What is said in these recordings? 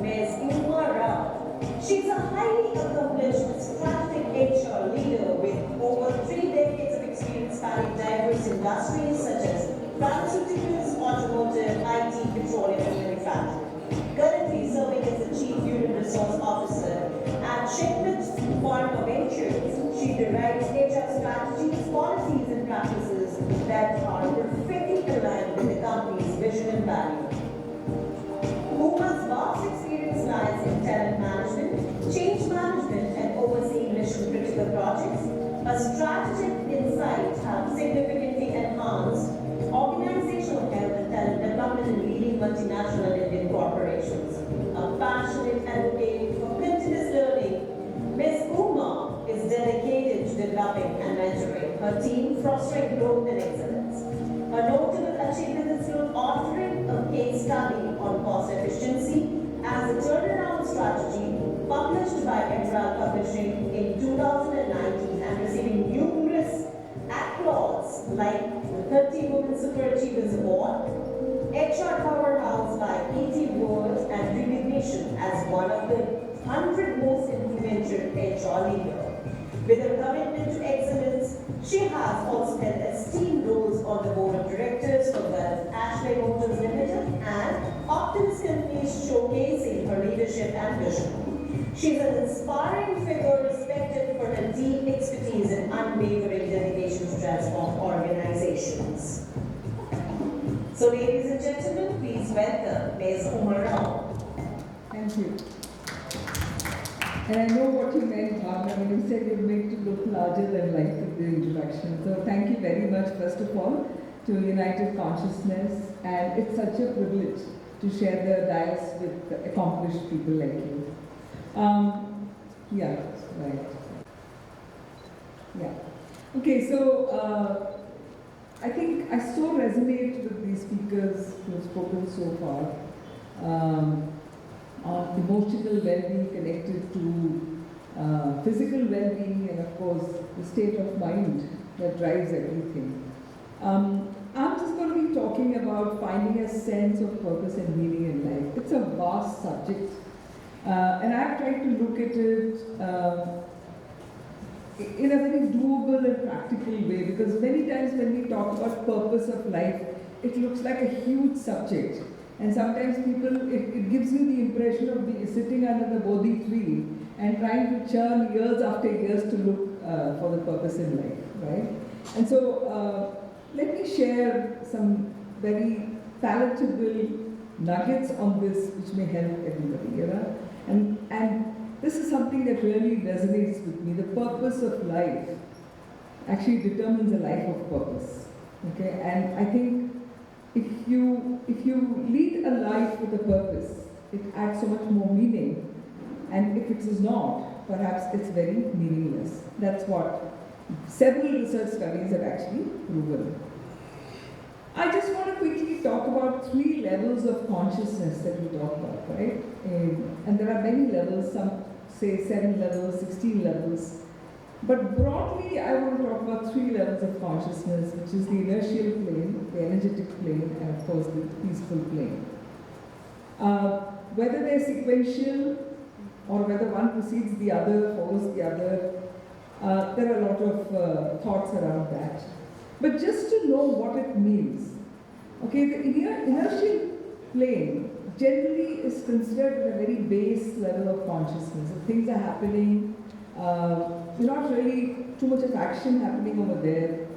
Ms. Uma Rao. She's a highly accomplished strategic HR leader with over 3 decades of experience spanning diverse industries such as pharmaceuticals, automotive, IT, petroleum, and manufacturing. Currently serving as the Chief Human Resource Officer at Shipment Pharma Ventures, she derives HR strategies, policies, and practices that are perfectly aligned with the company's vision and value. Uma's vast experience lies in talent management, change management, and overseeing mission-critical projects. Her strategic insights have significantly enhanced organizational health and talent development in leading multinational Indian corporations. A passionate advocate for continuous learning, Ms. Uma is dedicated to developing and mentoring her team, fostering growth and excellence. A notable achievement includes authoring a case study on cost efficiency as a turnaround strategy published by Emerald Publishing in 2019 and receiving numerous accolades like the 30 Women Super Achievers Award, HR Powerhouse by ET World, and recognition as one of the 100 most influential HR leaders. With her commitment to excellence, she has also held esteemed roles on the board of directors for both Ashley Motors Limited and Optimus Companies, showcasing her leadership and vision. She's an inspiring figure respected for her deep expertise and unwavering dedication to transform organizations. So, ladies and gentlemen, please welcome Ms. Uma Rao. Thank you. And I know what you meant, Bhavna, when you said you're made to look larger than life with the introduction. So thank you very much, first of all, to United Consciousness. And it's such a privilege to share the dais with accomplished people like you. Yeah, right. Yeah. Okay, so I think I so resonate with these speakers who have spoken so far. On emotional well-being connected to physical well-being, and of course the state of mind that drives everything. I'm just going to be talking about finding a sense of purpose and meaning in life. It's a vast subject, and I've tried to look at it in a very doable and practical way, because many times when we talk about purpose of life, it looks like a huge subject. And sometimes people, it gives you the impression of sitting under the Bodhi tree and trying to churn years after years to look for the purpose in life, right? And so, let me share some very palatable nuggets on this which may help everybody, you know? And this is something that really resonates with me. The purpose of life actually determines a life of purpose, okay? And I think if you lead a life with a purpose, it adds so much more meaning. And if it is not, perhaps it's very meaningless. That's what several research studies have actually proven. I just want to quickly talk about 3 levels of consciousness that we talk about, right? And there are many levels, some say 7 levels, 16 levels. But broadly, I want to talk about 3 levels of consciousness, which is the inertial plane, the energetic plane, and of course the peaceful plane. Whether they're sequential or whether one precedes the other, follows the other, there are a lot of thoughts around that. But just to know what it means, okay, the inertial plane generally is considered at a very base level of consciousness. If things are happening, not really too much of action happening over there.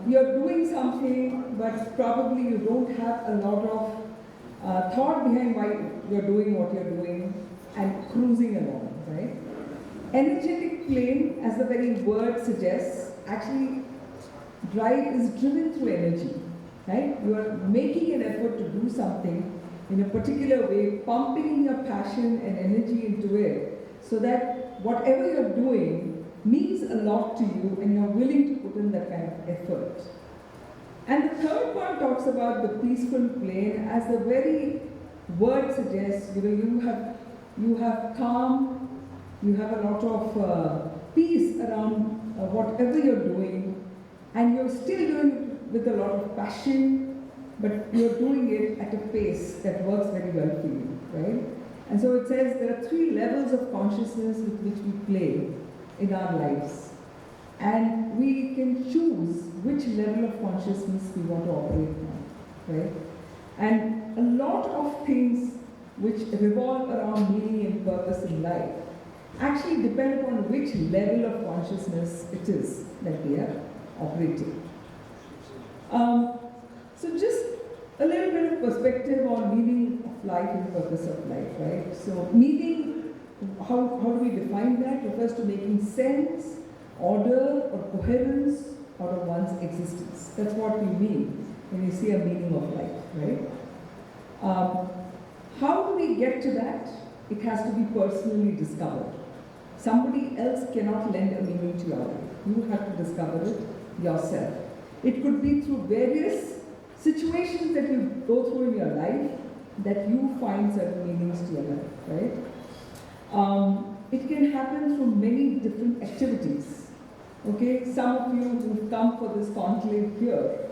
You're doing something, but probably you don't have a lot of thought behind why you're doing what you're doing, and cruising along, right? Energetic plane, as the very word suggests, actually drive is driven through energy, right? You are making an effort to do something in a particular way, pumping in your passion and energy into it, so that whatever you're doing means a lot to you and you're willing to put in that kind of effort. And the third one talks about the peaceful plane. As the very word suggests, you have calm, you have a lot of peace around whatever you're doing, and you're still doing it with a lot of passion, but you're doing it at a pace that works very well for you, right? And so it says there are 3 levels of consciousness with which we play in our lives. And we can choose which level of consciousness we want to operate on, right? And a lot of things which revolve around meaning and purpose in life actually depend upon which level of consciousness it is that we are operating. So just a little bit of perspective on meaning of life and purpose of life, right? So meaning, how do we define that? Refers to making sense, order or coherence out of one's existence. That's what we mean when you see a meaning of life, right? How do we get to that? It has to be personally discovered. Somebody else cannot lend a meaning to your life. You have to discover it yourself. It could be through various situations that you go through in your life that you find certain meanings to your life, right? It can happen through many different activities. Okay, some of you who've come for this conclave here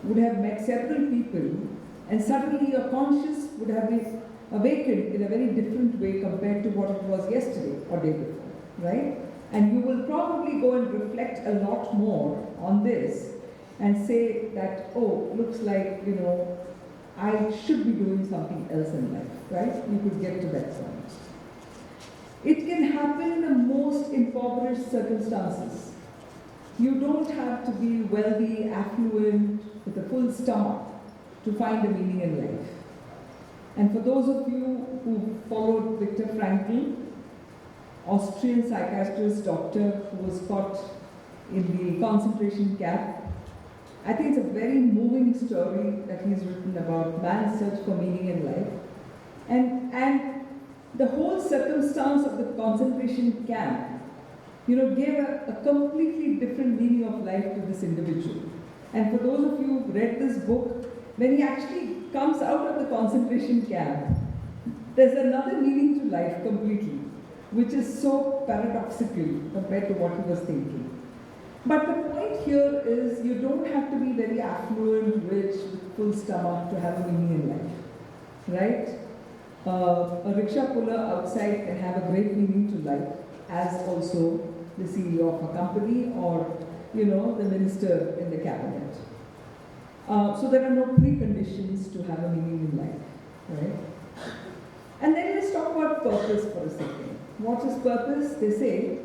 would have met several people, and suddenly your conscious would have been awakened in a very different way compared to what it was yesterday or day before, right? And you will probably go and reflect a lot more on this and say that, oh, looks like, I should be doing something else in life, right? You could get to that point. It can happen in the most impoverished circumstances. You don't have to be wealthy, affluent, with a full stomach to find a meaning in life. And for those of you who followed Viktor Frankl, Austrian psychiatrist, doctor who was caught in the concentration camp, I think it's a very moving story that he's written about man's search for meaning in life. And the whole circumstance of the concentration camp, gave a completely different meaning of life to this individual. And for those of you who've read this book, when he actually comes out of the concentration camp, there's another meaning to life completely, which is so paradoxical compared to what he was thinking. But the point here is you don't have to be very affluent, rich, with full stomach to have a meaning in life, right? A rickshaw puller outside can have a great meaning to life, as also the CEO of a company or, the minister in the cabinet. So there are no preconditions to have a meaning in life, right? And then let's talk about purpose for a second. What is purpose? They say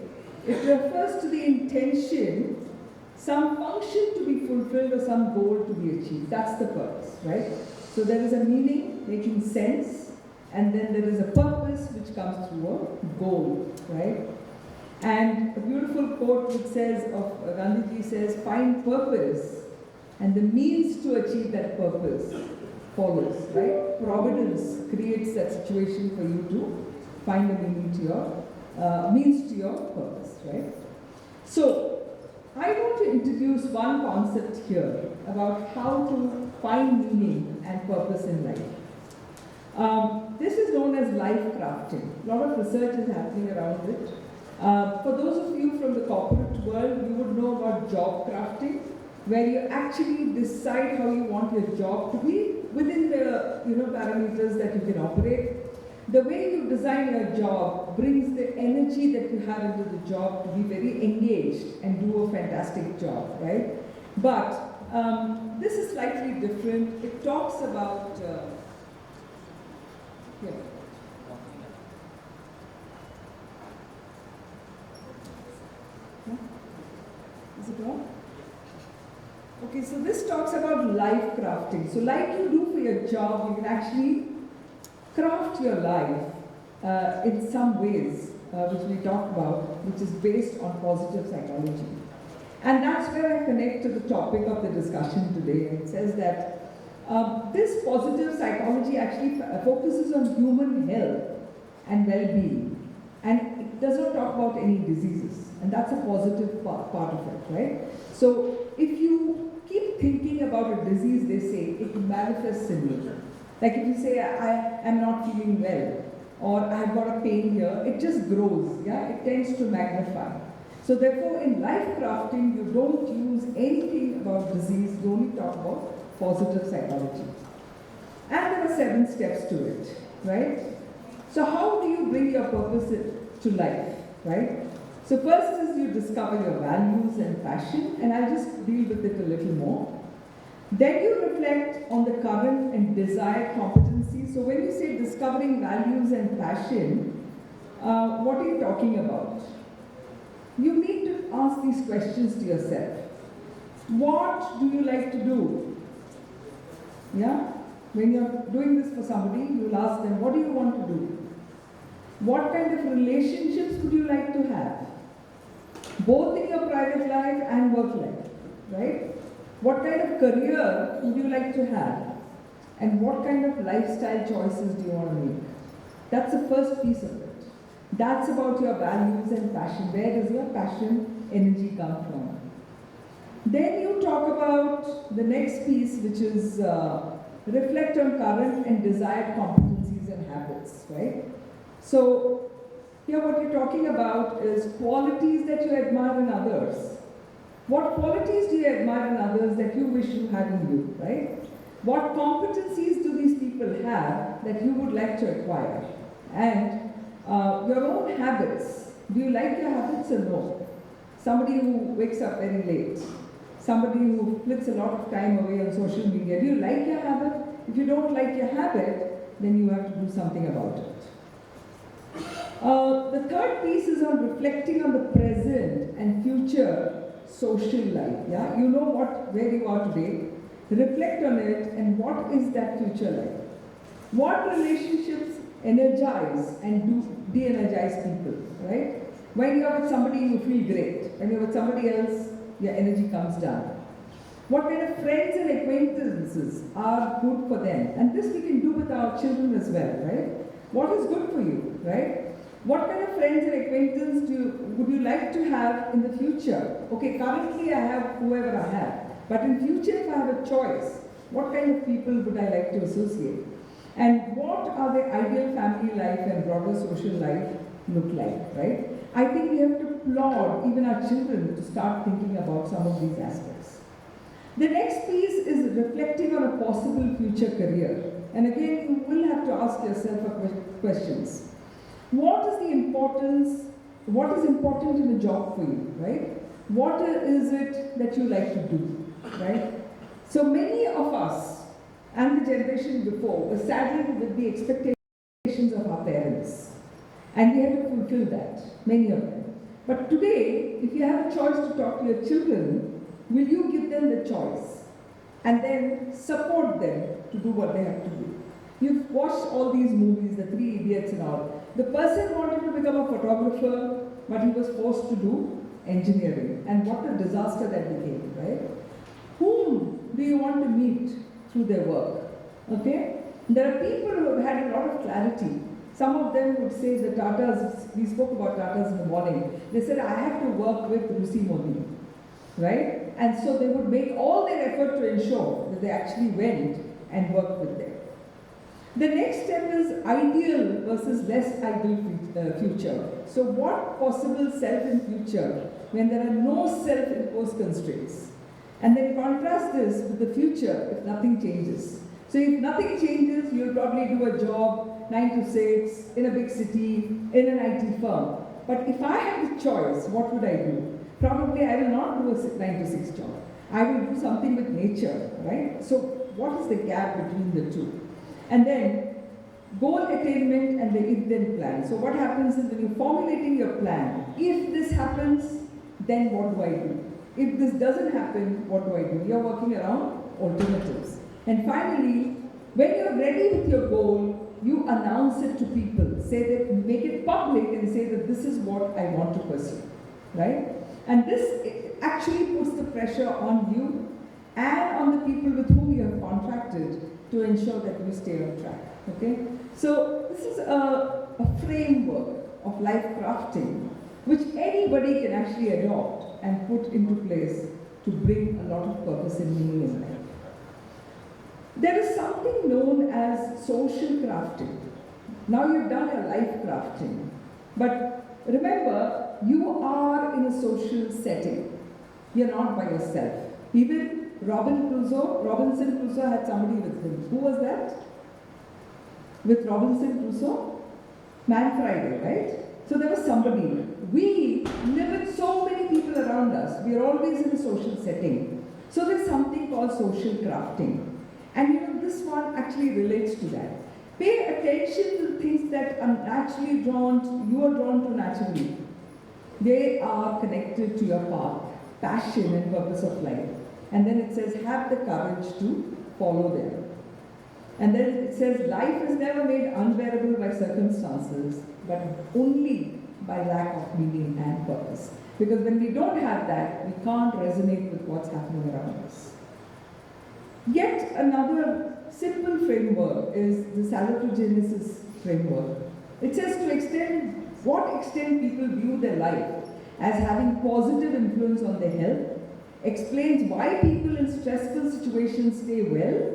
it refers to the intention, some function to be fulfilled or some goal to be achieved. That's the purpose, right? So there is a meaning, making sense, and then there is a purpose which comes through a goal, right? And a beautiful quote which says, Gandhiji says, find purpose, and the means to achieve that purpose follows, right? Providence creates that situation for you to find a meaning to your, means to your purpose, right? So, I want to introduce one concept here about how to find meaning and purpose in life. This is known as life crafting. A lot of research is happening around it. For those of you from the corporate world, you would know about job crafting, where you actually decide how you want your job to be within the parameters that you can operate. The way you design your job brings the energy that you have into the job to be very engaged and do a fantastic job, right? But this is slightly different. It talks about Is it on? Okay, so this talks about life crafting. So like you do for your job, you can actually craft your life in some ways, which we talk about, which is based on positive psychology. And that's where I connect to the topic of the discussion today. It says that this positive psychology actually focuses on human health and well-being. And it does not talk about any diseases. And that's a positive part of it, right? So if you keep thinking about a disease, they say, it manifests in you. Like if you say, I am not feeling well, or I have got a pain here, it just grows, yeah? It tends to magnify. So therefore, in life crafting, you don't use anything about disease, you only talk about positive psychology. And there are 7 steps to it, right? So how do you bring your purpose to life, right? So first is you discover your values and passion, and I'll just deal with it a little more. Then you reflect on the current and desired competencies. So when you say discovering values and passion, what are you talking about? You need to ask these questions to yourself. What do you like to do? Yeah? When you're doing this for somebody, you'll ask them, what do you want to do? What kind of relationships would you like to have? Both in your private life and work life, right? What kind of career would you like to have? And what kind of lifestyle choices do you want to make? That's the first piece of it. That's about your values and passion. Where does your passion, energy come from? Then you talk about the next piece, which is reflect on current and desired competencies and habits, right? So here what you're talking about is qualities that you admire in others. What qualities do you admire in others that you wish you had in you, right? What competencies do these people have that you would like to acquire? And your own habits. Do you like your habits or no? Somebody who wakes up very late. Somebody who splits a lot of time away on social media. Do you like your habit? If you don't like your habit, then you have to do something about it. The third piece is on reflecting on the present and future social life. Yeah, you know where you are today. Reflect on it, and what is that future like? What relationships energize and de-energize people, right? When you're with somebody, you feel great. When you're with somebody else, your energy comes down. What kind of friends and acquaintances are good for them? And this we can do with our children as well, right? What is good for you, right? What kind of friends and acquaintances would you like to have in the future? Okay, currently I have whoever I have. But in future, if I have a choice, what kind of people would I like to associate? And what are the ideal family life and broader social life look like, right? I think we have to applaud even our children to start thinking about some of these aspects. The next piece is reflecting on a possible future career. And again, you will have to ask yourself questions. What is important in a job for you, right? What is it that you like to do, right? So many of us and the generation before were saddled with the expectations of our parents. And we had to fulfill that, many of them. But today, if you have a choice to talk to your children, will you give them the choice? And then support them to do what they have to do. You've watched all these movies, the Three Idiots and all. The person wanted to become a photographer, but he was forced to do engineering. And what a disaster that became, right? Whom do you want to meet through their work? Okay? There are people who have had a lot of clarity. Some of them would say the Tatas, we spoke about Tatas in the morning. They said, I have to work with Rusi Modi, right? And so they would make all their effort to ensure that they actually went and worked with them. The next step is ideal versus less ideal future. So what possible self in future when there are no self-imposed constraints? And then contrast this with the future if nothing changes. So if nothing changes, you'll probably do a job 9 to 6 in a big city, in an IT firm. But if I had the choice, what would I do? Probably I will not do a 9 to 6 job. I will do something with nature, right? So what is the gap between the two? And then goal attainment and the if-then plan. So what happens is when you're formulating your plan, if this happens, then what do I do? If this doesn't happen, what do I do? You're working around alternatives. And finally, when you're ready with your goal, you announce it to people. Say that, make it public and say that this is what I want to pursue, right? And this actually puts the pressure on you and on the people with whom you have contracted to ensure that you stay on track, okay? So this is a framework of life crafting which anybody can actually adopt and put into place to bring a lot of purpose and meaning in life. There is something known as social crafting. Now you've done your life crafting, but remember, you are in a social setting. You're not by yourself. Even Robinson Crusoe had somebody with him. Who was that? With Robinson Crusoe? Man Friday, right? So there was somebody. We live with so many people around us. We are always in a social setting. So there's something called social crafting. And you know, this one actually relates to that. Pay attention to things that are naturally drawn to, you are drawn to naturally. They are connected to your path, passion and purpose of life. And then it says, have the courage to follow them. And then it says, life is never made unbearable by circumstances, but only by lack of meaning and purpose. Because when we don't have that, we can't resonate with what's happening around us. Yet another simple framework is the salutogenesis framework. It says to what extent people view their life as having positive influence on their health, explains why people in stressful situations stay well,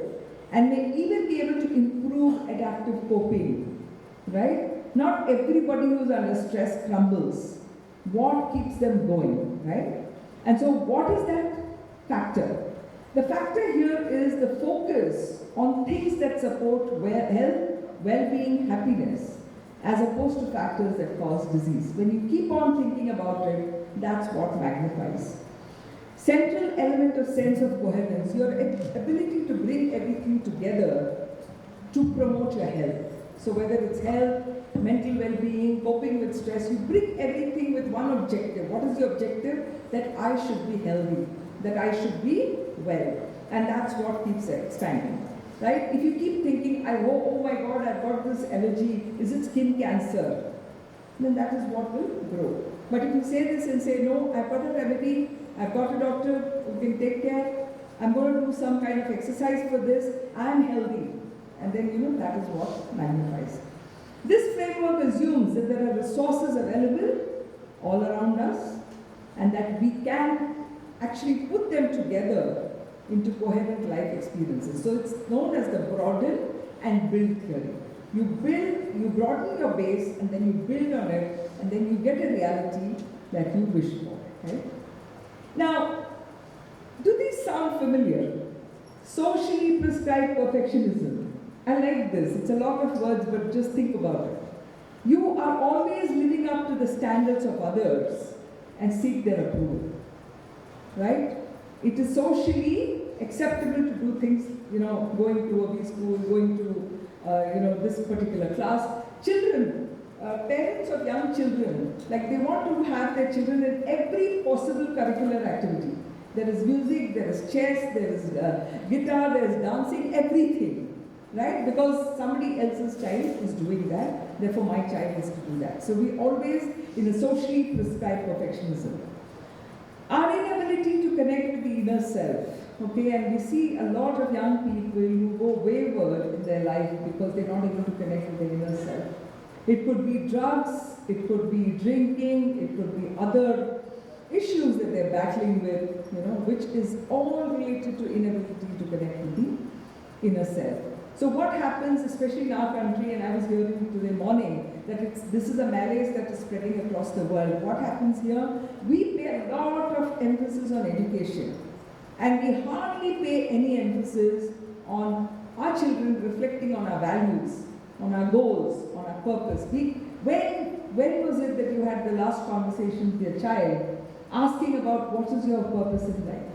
and may even be able to improve adaptive coping, right? Not everybody who's under stress crumbles. What keeps them going, right? And so what is that factor? The factor here is the focus on things that support health, well-being, happiness, as opposed to factors that cause disease. When you keep on thinking about it, that's what magnifies. Central element of sense of coherence, your ability to bring everything together to promote your health. So whether it's health, mental well-being, coping with stress, you bring everything with one objective. What is the objective? That I should be healthy, that I should be well. And that's what keeps expanding, right? If you keep thinking, oh my God, I've got this allergy, is it skin cancer? Then that is what will grow. But if you say this and say, no, I've got a remedy, I've got a doctor who can take care, I'm going to do some kind of exercise for this, I'm healthy. And then, you know, that is what magnifies. This framework assumes that there are resources available all around us and that we can actually put them together into coherent life experiences. So it's known as the broaden and build theory. You broaden your base and then you build on it and then you get a reality that you wish for, right? Now, do these sound familiar? Socially prescribed perfectionism. I like this. It's a lot of words, but just think about it. You are always living up to the standards of others and seek their approval, right? It is socially acceptable to do things, you know, going to OB school, going to, this particular class. Children, parents of young children, like they want to have their children in every possible curricular activity. There is music, there is chess, there is guitar, there is dancing, everything. Right? Because somebody else's child is doing that, therefore my child has to do that. So we always in a socially prescribed perfectionism. Our inability to connect with the inner self, okay, and we see a lot of young people who go wayward in their life because they're not able to connect with their inner self. It could be drugs, it could be drinking, it could be other issues that they're battling with, you know, which is all related to inability to connect with the inner self. So what happens, especially in our country, and I was hearing today morning, that this is a malaise that is spreading across the world. What happens here? We pay a lot of emphasis on education. And we hardly pay any emphasis on our children reflecting on our values, on our goals, on our purpose. When was it that you had the last conversation with your child asking about what is your purpose in life?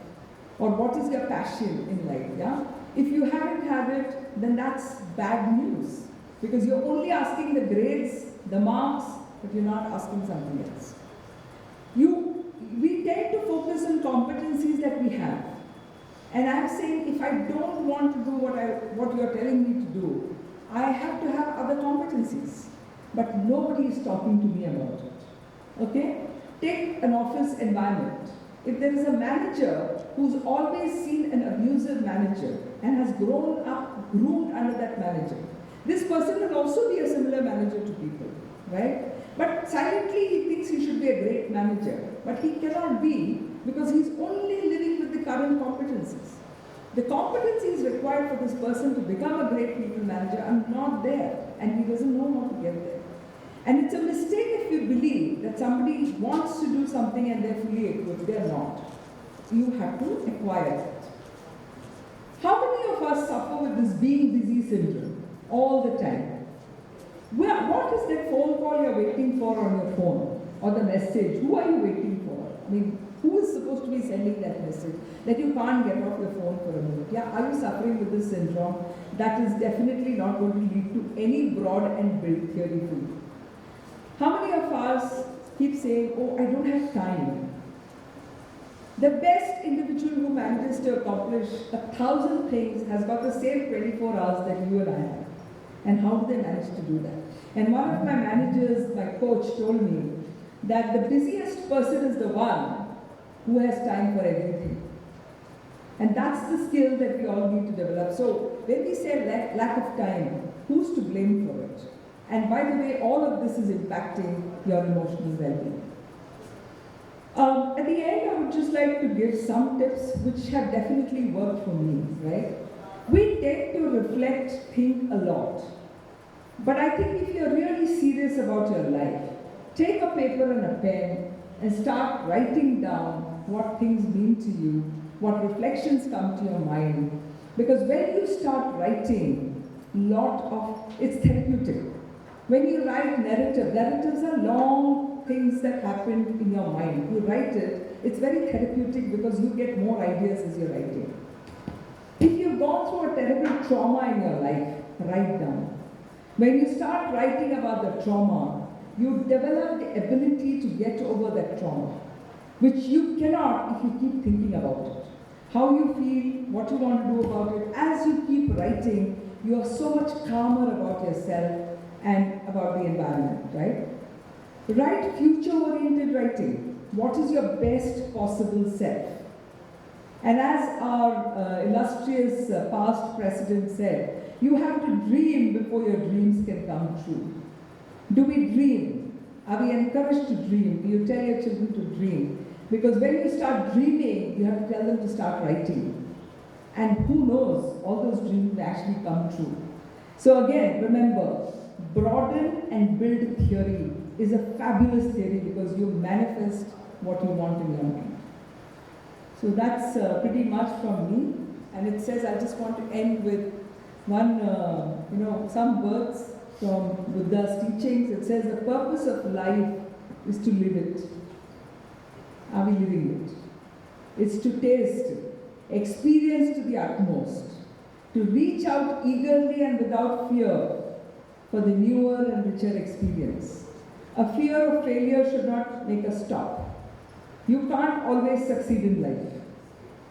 Or what is your passion in life, yeah? If you haven't had it, then that's bad news. Because you're only asking the grades, the marks, but you're not asking something else. We tend to focus on competencies that we have. And I'm saying if I don't want to do what you're telling me to do, I have to have other competencies. But nobody is talking to me about it. Okay? Take an office environment. If there is a manager who's always seen an abusive manager and has grown up, groomed under that manager, this person will also be a similar manager to people, right? But silently he thinks he should be a great manager, but he cannot be because he's only living with the current competencies. The competencies required for this person to become a great people manager are not there, and he doesn't know how to get there. And it's a mistake if you believe that somebody wants to do something and they're fully equipped. They're not. You have to acquire it. How many of us suffer with this being busy syndrome all the time? What is that phone you're waiting for on your phone or the message. Who are you waiting for? I mean, who is supposed to be sending that message that you can't get off your phone for a minute? Yeah, are you suffering with this syndrome? That is definitely not going to lead to any broad and built theory for you. How many of us keep saying, oh, I don't have time? The best individual who manages to accomplish 1,000 things has got the same 24 hours that you and I have. And how do they manage to do that? And one of my managers, my coach, told me that the busiest person is the one who has time for everything. And that's the skill that we all need to develop. So when we say lack of time, who's to blame for it? And by the way, all of this is impacting your emotional well-being. At the end, I would just like to give some tips which have definitely worked for me, right? We tend to reflect, think a lot. But I think if you're really serious about your life, take a paper and a pen and start writing down what things mean to you, what reflections come to your mind. Because when you start writing, it's therapeutic. When you write narratives are long things that happen in your mind. You write it, it's very therapeutic because you get more ideas as you're writing. If you've gone through a terrible trauma in your life, write down. When you start writing about the trauma, you develop the ability to get over that trauma, which you cannot if you keep thinking about it. How you feel, what you want to do about it. As you keep writing, you are so much calmer about yourself and about the environment, right? Write future-oriented writing. What is your best possible self? And as our illustrious past president said, you have to dream before your dreams can come true. Do we dream? Are we encouraged to dream? Do you tell your children to dream? Because when you start dreaming, you have to tell them to start writing. And who knows, all those dreams may actually come true. So again, remember, broaden and build theory is a fabulous theory because you manifest what you want in your mind. So that's pretty much from me. And it says, I just want to end with one, some words from Buddha's teachings. It says, the purpose of life is to live it. Are we living it? It's to taste, experience to the utmost, to reach out eagerly and without fear for the newer and richer experience. A fear of failure should not make us stop. You can't always succeed in life.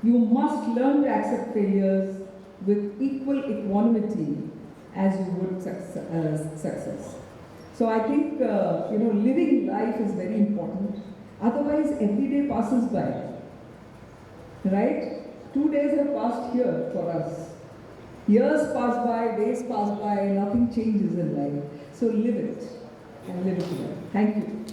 You must learn to accept failures with equal equanimity as you would success. So I think, living life is very important. Otherwise, every day passes by. Right? 2 days have passed here for us. Years pass by, days pass by, nothing changes in life. So live it and live it well. Thank you.